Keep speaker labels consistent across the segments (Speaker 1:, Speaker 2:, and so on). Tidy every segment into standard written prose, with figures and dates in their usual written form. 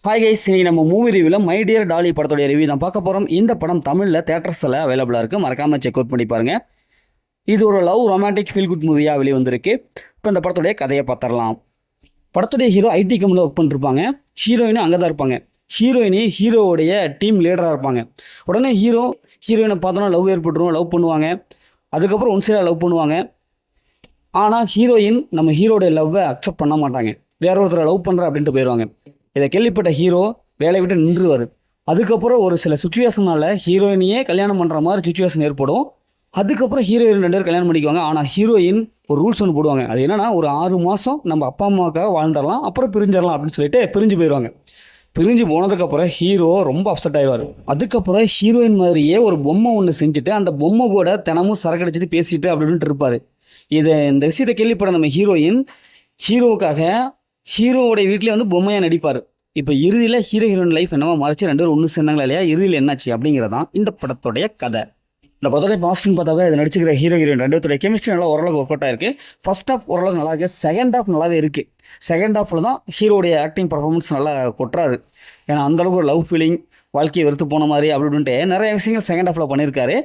Speaker 1: Hi guys, இன்னைக்கு நம்ம movie ரிவ்யூவில் மை டியர் டாலி படத்துடைய ரிவ்யூ தான் பார்க்க போகிறோம். இந்த படம் தமிழில் தேட்டர்ஸில் அவைலபிளாக இருக்குது, மறக்காமல் செக் அவுட் பண்ணி பாருங்கள். இது ஒரு லவ் ரொமான்டிக் ஃபீல் குட் மூவியாக வெளியே வந்திருக்கு. இப்போ இந்த படத்துடைய கதையை பார்த்துடலாம். படத்துடைய ஹீரோ ஐடி கம்பெனியில் ஒர்க் பண்ணிருப்பாங்க. ஹீரோயினும் அங்கே தான் இருப்பாங்க. ஹீரோவுடைய டீம் லீடராக இருப்பாங்க. உடனே ஹீரோயினை பார்த்தோன்னா லவ் ஏற்பட்டுரும், லவ் பண்ணுவாங்க. அதுக்கப்புறம் ஒன் சைடாக லவ் பண்ணுவாங்க. ஆனால் ஹீரோயின் நம்ம ஹீரோடைய லவ்வை அக்செப்ட் பண்ண மாட்டாங்க. வேற ஒருத்தரை லவ் பண்ணுற அப்படின்ட்டு போயிடுவாங்க. இதை கேள்விப்பட்ட ஹீரோ வேலையை விட்டு நின்றுவார். அதுக்கப்புறம் ஒரு சில சுச்சுவேஷனால் ஹீரோயினையே கல்யாணம் பண்ணுற மாதிரி சுச்சுவேஷன் ஏற்படும். அதுக்கப்புறம் ஹீரோயின் 2 பேர் கல்யாணம் பண்ணிக்குவாங்க. ஆனால் ஹீரோயின் ஒரு ரூல்ஸ் ஒன்று போடுவாங்க. அது என்னன்னா, ஒரு 6 மாதம் நம்ம அப்பா அம்மாவுக்காக வாழ்ந்துடலாம், அப்புறம் பிரிஞ்சிடலாம் அப்படின்னு சொல்லிட்டு பிரிஞ்சு போயிடுவாங்க. பிரிஞ்சு போனதுக்கப்புறம் ஹீரோ ரொம்ப அப்செட் ஆகிடுவார். அதுக்கப்புறம் ஹீரோயின் மாதிரியே ஒரு பொம்மை ஒன்று செஞ்சுட்டு அந்த பொம்மை கூட தினமும் சரக்கடிச்சிட்டு பேசிட்டு அப்படின்ட்டு இருப்பார். இந்த விஷயத்தை கேள்விப்பட நம்ம ஹீரோவுக்காக ஹீரோவோடைய வீட்டிலே வந்து பொம்மையாக நடிப்பார். இப்போ இறுதியில் ஹீரோயின் லைஃப் என்னவோ மறைச்சு 2 பேரும் ஒன்று சேர்ந்தாங்களா இல்லையா, இறுதியில் என்னாச்சு அப்படிங்கிறதான் இந்த படத்துடைய கதை. இந்த படத்துடைய பாசிட்டிவ் பார்த்தாவே இது நடிச்சுக்கிற ஹீரோயின் 2 பேருடைய கெமிஸ்ட்ரி நல்லா ஓரளவுக்கு ஒர்க் அவுட் ஆயிருக்கு. ஃபர்ஸ்ட் ஹாஃப் ஓரளவுக்கு நல்லா இருக்குது. செகண்ட் ஹாஃப் நல்லாவே இருக்குது. செகண்ட் ஹாஃபில் தான் ஹீரோடைய ஆக்டிங் பர்ஃபார்மன்ஸ் நல்லா கொட்டுறாரு. ஏன்னா அந்தளவுக்கு ஒரு லவ் ஃபீலிங், வாழ்க்கையை வெறுத்து போன மாதிரி அப்படின்ட்டு நிறைய விஷயங்கள் செகண்ட் ஹாஃபில் பண்ணியிருக்காரு.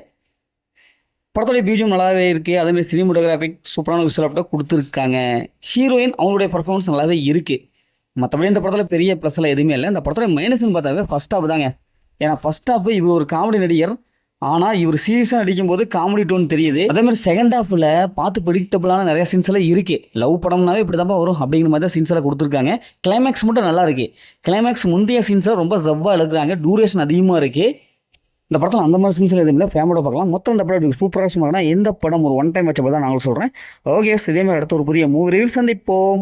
Speaker 1: படத்துடைய பிஜிஎம் நல்லாவே இருக்குது. அதேமாதிரி சினிமோட்டோகிராஃபிக் சூப்பரான விஷயம் கொடுத்துருக்காங்க. ஹீரோயின் அவங்களுடைய பர்ஃபார்மன்ஸ் நல்லாவே இருக்குது. மற்றபடி இந்த படத்தில் பெரிய ப்ளஸ்லாம் எதுவுமே இல்லை. இந்த படத்துடைய மைனஸ்ன்னு பார்த்தாவே ஃபஸ்ட் ஹாஃப் தாங்க. ஏன்னா ஃபஸ்ட் ஹாஃப் இவர் ஒரு காமெடி நடிகர், ஆனால் இவர் சீரியஸாக நடிக்கும்போது காமெடி டோன் தெரியுது. அதேமாதிரி செகண்ட் ஹாஃபில் பார்த்து ப்ரெடிக்டபிளான நிறைய சீன்ஸ் எல்லாம் இருக்குது. லவ் படம்னாவே இப்படி தான் வரும் அப்படிங்கிற மாதிரி தான் சீன்ஸ் எல்லாம் கொடுத்துருக்காங்க. கிளைமேக்ஸ் மட்டும் நல்லா இருக்குது. கிளைமேக்ஸ் முந்தைய சீன்ஸை ரொம்ப ஜவ்வாக எழுதுறாங்க. டூரேஷன் அதிகமாக இருக்குது. இந்த படத்தில் அந்த மாதிரி சீன்ஸில் எதுவும் இல்லை, ஃபேமிலியோட பார்க்கலாம். மொத்தம் இந்த படம் சூப்பராக சும்மா இந்த படம் ஒரு ஒன் டைம் வச்சப்போ தான் நாங்கள் சொல்கிறேன். ஓகே, இதே மாதிரி அடுத்த ஒரு புதிய மூவி ரிவ்யூ சந்திப்போம்.